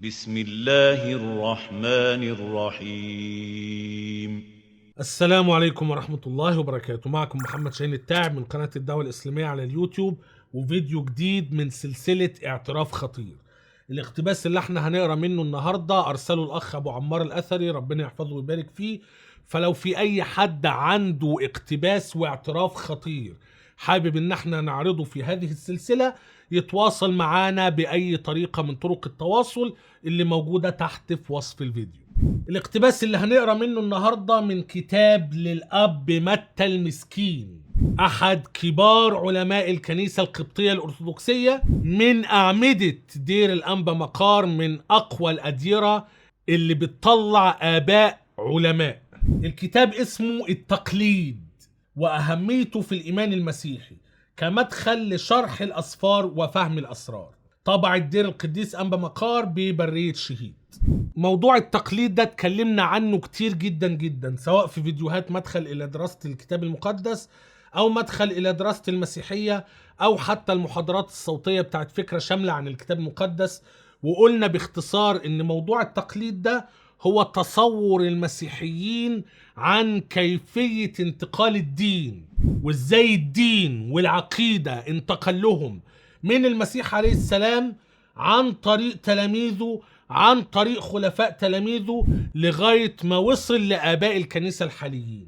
بسم الله الرحمن الرحيم. السلام عليكم ورحمة الله وبركاته. معكم محمد شاهين التاعب من قناة الدعوة الإسلامية على اليوتيوب، وفيديو جديد من سلسلة اعتراف خطير. الاقتباس اللي احنا هنقرأ منه النهاردة أرسله الأخ أبو عمار الأثري، ربنا يحفظه ويبارك فيه. فلو في أي حد عنده اقتباس واعتراف خطير حابب ان احنا نعرضه في هذه السلسلة، يتواصل معانا بأي طريقة من طرق التواصل اللي موجودة تحت في وصف الفيديو. الاقتباس اللي هنقرأ منه النهاردة من كتاب للأب متى المسكين، أحد كبار علماء الكنيسة القبطية الأرثوذكسية، من أعمدة دير الأنبا مقار، من أقوى الأديرة اللي بتطلع آباء علماء. الكتاب اسمه التقليد وأهميته في الإيمان المسيحي كمدخل لشرح الأسفار وفهم الأسرار، طبع الدير القديس أنبا مقار ببرية شهيد. موضوع التقليد ده اتكلمنا عنه كتير جدا جدا، سواء في فيديوهات مدخل إلى دراسة الكتاب المقدس، أو مدخل إلى دراسة المسيحية، أو حتى المحاضرات الصوتية بتاعت فكرة شاملة عن الكتاب المقدس. وقلنا باختصار إن موضوع التقليد ده هو تصور المسيحيين عن كيفية انتقال الدين، وازاي الدين والعقيدة انتقل لهم من المسيح عليه السلام عن طريق تلاميذه، عن طريق خلفاء تلاميذه، لغاية ما وصل لآباء الكنيسة الحاليين.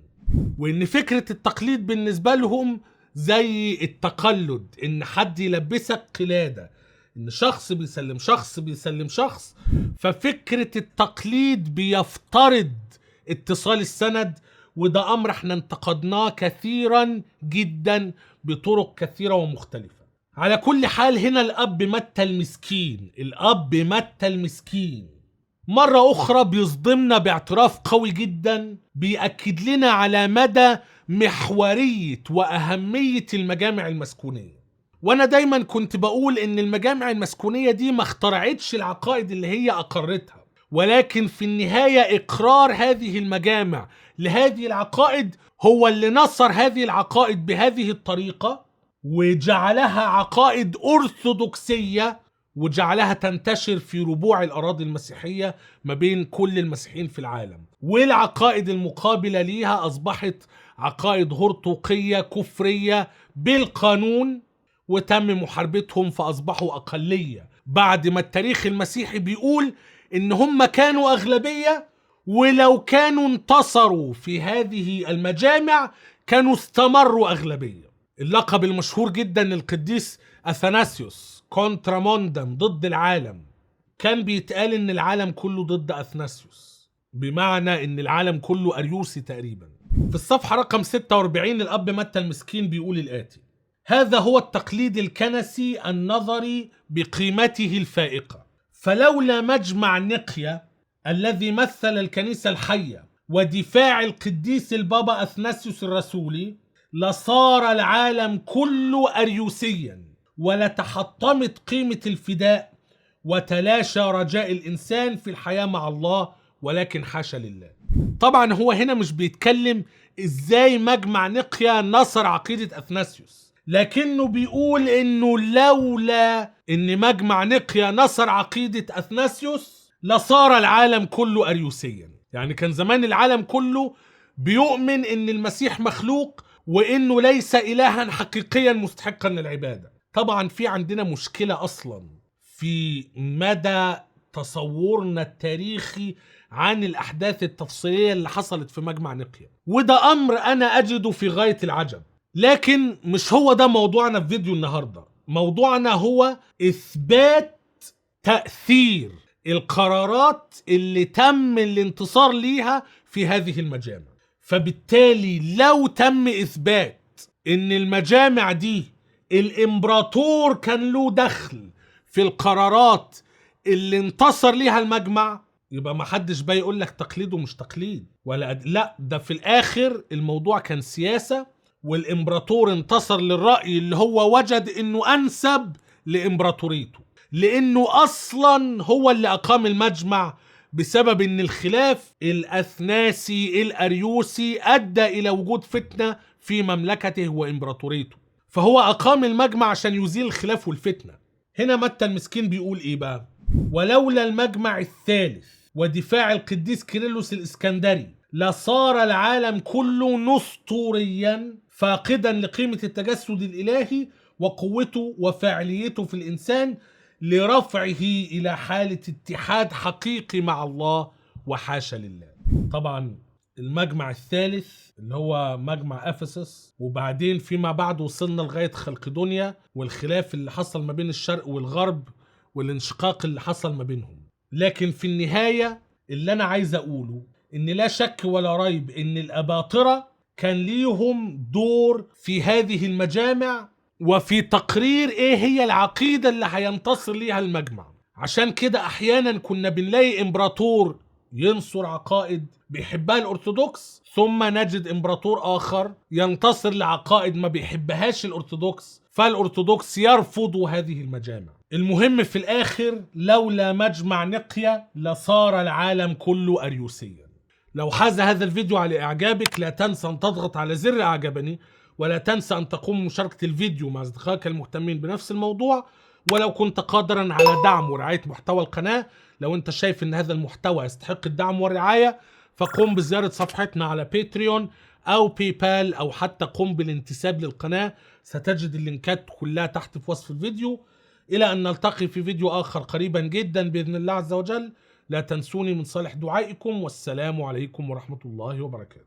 وإن فكرة التقليد بالنسبة لهم زي التقلد، إن حد يلبسك قلادة، إن شخص بيسلم شخص بيسلم شخص. ففكرة التقليد بيفترض اتصال السند، وده أمر احنا انتقدناه كثيرا جدا بطرق كثيرة ومختلفة. على كل حال، هنا الأب متى المسكين، الأب متى المسكين مرة أخرى بيصدمنا باعتراف قوي جدا بيأكد لنا على مدى محورية وأهمية المجامع المسكونية. وأنا دايما كنت بقول إن المجامع المسكونية دي ما اخترعتش العقائد اللي هي أقرتها، ولكن في النهاية إقرار هذه المجامع لهذه العقائد هو اللي نصر هذه العقائد بهذه الطريقة، وجعلها عقائد أرثوذكسية، وجعلها تنتشر في ربوع الأراضي المسيحية ما بين كل المسيحيين في العالم. والعقائد المقابلة ليها أصبحت عقائد هرطوقية كفرية بالقانون، وتم محاربتهم فأصبحوا أقلية، بعد ما التاريخ المسيحي بيقول إن هم كانوا أغلبية، ولو كانوا انتصروا في هذه المجامع كانوا استمروا أغلبية. اللقب المشهور جدا للقديس أثناسيوس، كونترا موندم، ضد العالم، كان بيتقال إن العالم كله ضد أثناسيوس، بمعنى إن العالم كله أريوسي تقريبا. في الصفحة رقم 46 الأب متى المسكين بيقول الآتي: هذا هو التقليد الكنسي النظري بقيمته الفائقة، فلولا مجمع نقيا الذي مثل الكنيسة الحية ودفاع القديس البابا أثناسيوس الرسولي لصار العالم كله أريوسيا، ولتحطمت قيمة الفداء، وتلاشى رجاء الإنسان في الحياة مع الله، ولكن حاشا لله. طبعا هو هنا مش بيتكلم إزاي مجمع نقيا نصر عقيدة أثناسيوس، لكنه بيقول إنه لولا إن مجمع نقيا نصر عقيدة أثناسيوس لصار العالم كله أريوسيا. يعني كان زمان العالم كله بيؤمن إن المسيح مخلوق، وإنه ليس إلها حقيقيا مستحقا للعبادة. طبعا في عندنا مشكلة أصلا في مدى تصورنا التاريخي عن الأحداث التفصيلية اللي حصلت في مجمع نقيا، وده أمر أنا أجده في غاية العجب. لكن مش هو ده موضوعنا في فيديو النهاردة. موضوعنا هو إثبات تأثير القرارات اللي تم الانتصار ليها في هذه المجامع. فبالتالي لو تم إثبات إن المجامع دي الإمبراطور كان له دخل في القرارات اللي انتصر ليها المجمع، يبقى ما حدش بقى يقول لك تقليد ومش تقليد لا، ده في الآخر الموضوع كان سياسة، والإمبراطور انتصر للرأي اللي هو وجد إنه أنسب لإمبراطوريته، لأنه أصلا هو اللي أقام المجمع، بسبب ان الخلاف الاثناسي الاريوسي ادى الى وجود فتنة في مملكته وامبراطوريته، فهو اقام المجمع عشان يزيل الخلاف والفتنة. هنا متى المسكين بيقول ايه بقى؟ ولولا المجمع الثالث ودفاع القديس كيرلس الإسكندري لصار العالم كله نسطوريا فاقدا لقيمة التجسد الإلهي وقوته وفاعليته في الإنسان لرفعه إلى حالة اتحاد حقيقي مع الله وحاشا لله. طبعا المجمع الثالث اللي هو مجمع أفسس، وبعدين فيما بعد وصلنا لغاية خلقدونيا والخلاف اللي حصل ما بين الشرق والغرب والانشقاق اللي حصل ما بينهم. لكن في النهاية اللي أنا عايز أقوله إن لا شك ولا ريب إن الأباطرة كان ليهم دور في هذه المجامع وفي تقرير إيه هي العقيدة اللي هينتصر ليها المجمع. عشان كده أحيانا كنا بنلاقي إمبراطور ينصر عقائد بيحبها الأرثوذكس، ثم نجد إمبراطور آخر ينتصر لعقائد ما بيحبهاش الأرثوذكس، فالأرثوذكس يرفضوا هذه المجامع. المهم في الآخر لولا مجمع نقيا لصار العالم كله أريوسيا. لو حاز هذا الفيديو على إعجابك لا تنسى أن تضغط على زر أعجبني، ولا تنسى أن تقوم بمشاركة الفيديو مع أصدقائك المهتمين بنفس الموضوع. ولو كنت قادرا على دعم ورعاية محتوى القناة، لو أنت شايف أن هذا المحتوى يستحق الدعم والرعاية، فقم بزيارة صفحتنا على باتريون أو بايبال أو حتى قم بالانتساب للقناة. ستجد اللينكات كلها تحت في وصف الفيديو. إلى أن نلتقي في فيديو آخر قريبا جدا بإذن الله عز وجل. لا تنسوني من صالح دعائكم، والسلام عليكم ورحمة الله وبركاته.